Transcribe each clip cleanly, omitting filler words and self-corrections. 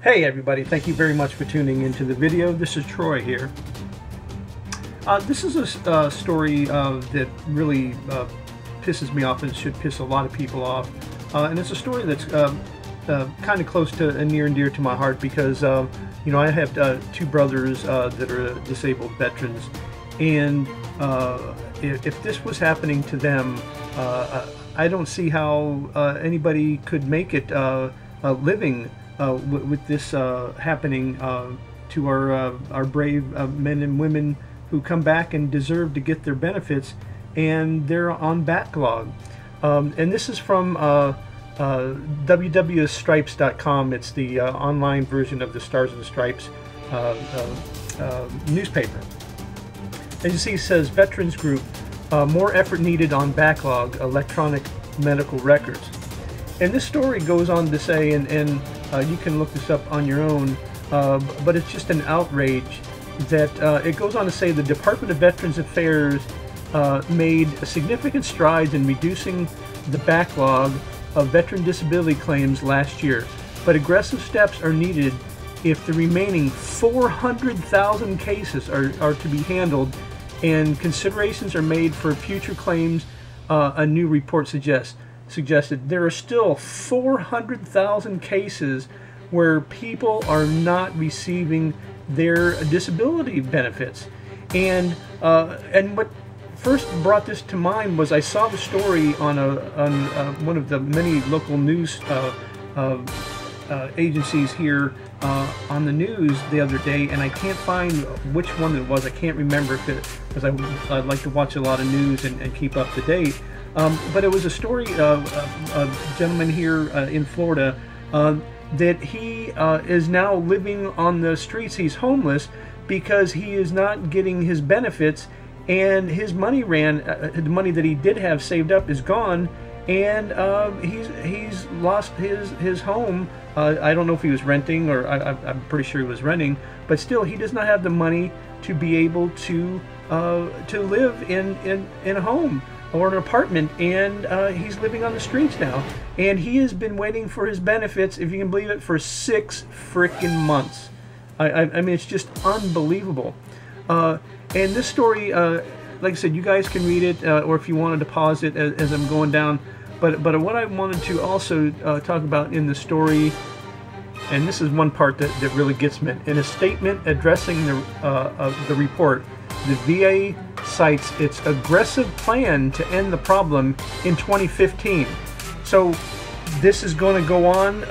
Hey everybody, thank you very much for tuning into the video. This is Troy here. This is a story that really pisses me off and should piss a lot of people off. And it's a story that's kind of close to and near and dear to my heart because, you know, I have two brothers that are disabled veterans. And if this was happening to them, I don't see how anybody could make it living with this happening to our brave men and women who come back and deserve to get their benefits, and they're on backlog. And this is from www.stripes.com. It's the online version of the Stars and Stripes newspaper. As you see, it says Veterans Group, more effort needed on backlog electronic medical records. And this story goes on to say, and you can look this up on your own, but it's just an outrage that it goes on to say the Department of Veterans Affairs made significant strides in reducing the backlog of veteran disability claims last year, but aggressive steps are needed if the remaining 400,000 cases are to be handled, and considerations are made for future claims. A new report suggested there are still 400,000 cases where people are not receiving their disability benefits. And what first brought this to mind was I saw the story on one of the many local news agencies here on the news the other day, and I can't find which one it was. I can't remember because I like to watch a lot of news and keep up to date. But it was a story of a gentleman here in Florida that he is now living on the streets. He's homeless because he is not getting his benefits, and his money the money that he did have saved up is gone, and he's lost his home. I don't know if he was renting, or I'm pretty sure he was renting, but still he does not have the money to be able to live in a home or an apartment, and he's living on the streets now, and he has been waiting for his benefits, if you can believe it, for 6 freaking months. I mean, it's just unbelievable. And this story, like I said, you guys can read it, or if you wanted to pause it as I'm going down. But what I wanted to also talk about in the story, and this is one part that really gets me, in a statement addressing the report, the VA cites its aggressive plan to end the problem in 2015. So this is going to go on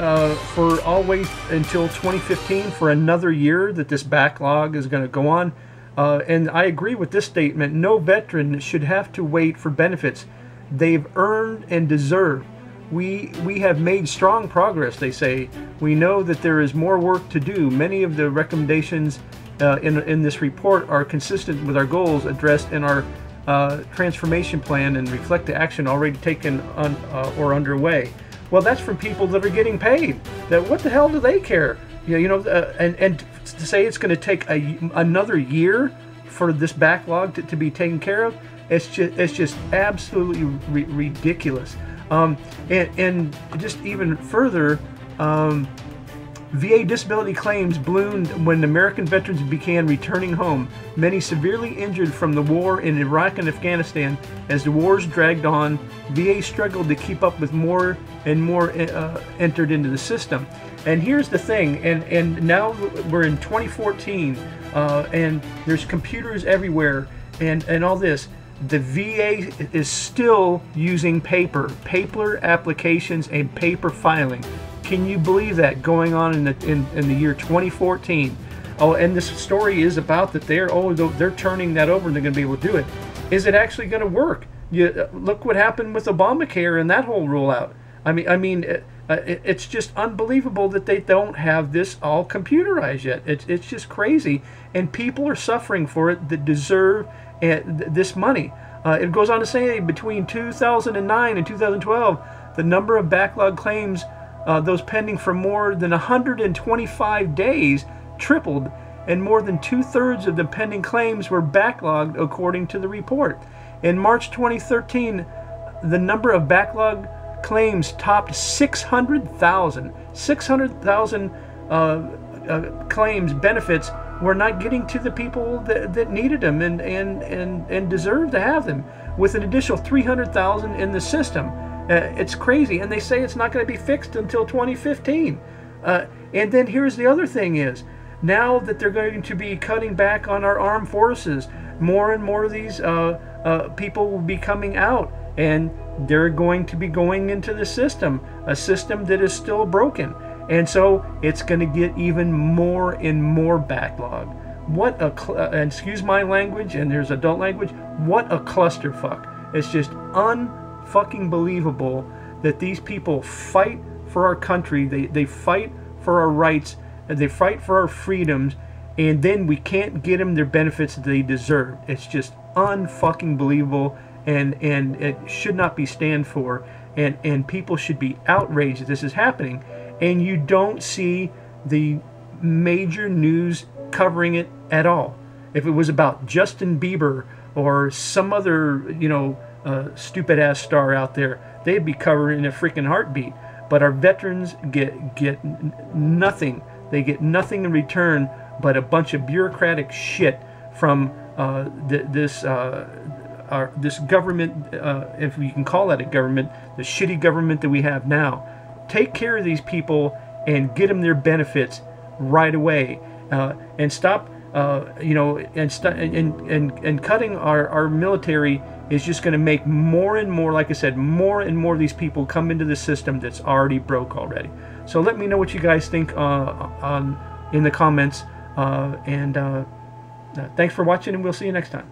for always until 2015, for another year that this backlog is going to go on. And I agree with this statement. No veteran should have to wait for benefits they've earned and deserve. We have made strong progress, they say. We know that there is more work to do. Many of the recommendations in this report are consistent with our goals addressed in our transformation plan and reflect the action already taken on or underway. Well, that's from people that are getting paid. That what the hell do they care? You know, and to say it's going to take another year for this backlog to be taken care of, it's just absolutely ridiculous. And just even further, VA disability claims ballooned when American veterans began returning home, many severely injured from the war in Iraq and Afghanistan. As the wars dragged on, VA struggled to keep up with more and more entered into the system. And here's the thing, and now we're in 2014, and there's computers everywhere and all this. The VA is still using paper applications and paper filing. Can you believe that going on in the year 2014? Oh, and this story is about that they're turning that over and they're going to be able to do it. Is it actually going to work? Look what happened with Obamacare and that whole rollout. I mean, it's just unbelievable that they don't have this all computerized yet. It's just crazy, and people are suffering for it that deserve this money. It goes on to say between 2009 and 2012, the number of backlog claims, those pending for more than 125 days, tripled, and more than 2/3 of the pending claims were backlogged, according to the report. In March 2013, the number of backlog claims topped 600,000. 600,000 claims, benefits were not getting to the people that needed them and deserved to have them, with an additional 300,000 in the system. It's crazy, and they say it's not going to be fixed until 2015. And then here's the other thing is, now that they're going to be cutting back on our armed forces, more and more of these people will be coming out, and they're going to be going into the system, a system that is still broken. And so it's going to get even more and more backlog. What a, and excuse my language, and there's adult language, what a clusterfuck. It's just unfucking believable that these people fight for our country, they fight for our rights, and they fight for our freedoms, and then we can't get them their benefits that they deserve. It's just unfucking believable, and it should not be stand for, and people should be outraged that this is happening. And you don't see the major news covering it at all. If it was about Justin Bieber or some other, you know, stupid ass star out there, they'd be covering in a freaking heartbeat. But our veterans get nothing. They get nothing in return but a bunch of bureaucratic shit from this government, if we can call that a government, the shitty government that we have now. Take care of these people and get them their benefits right away, and stop, you know, and cutting our military is just going to make more and more, like I said, more and more of these people come into the system that's already broke already. So let me know what you guys think in the comments, and thanks for watching, and we'll see you next time.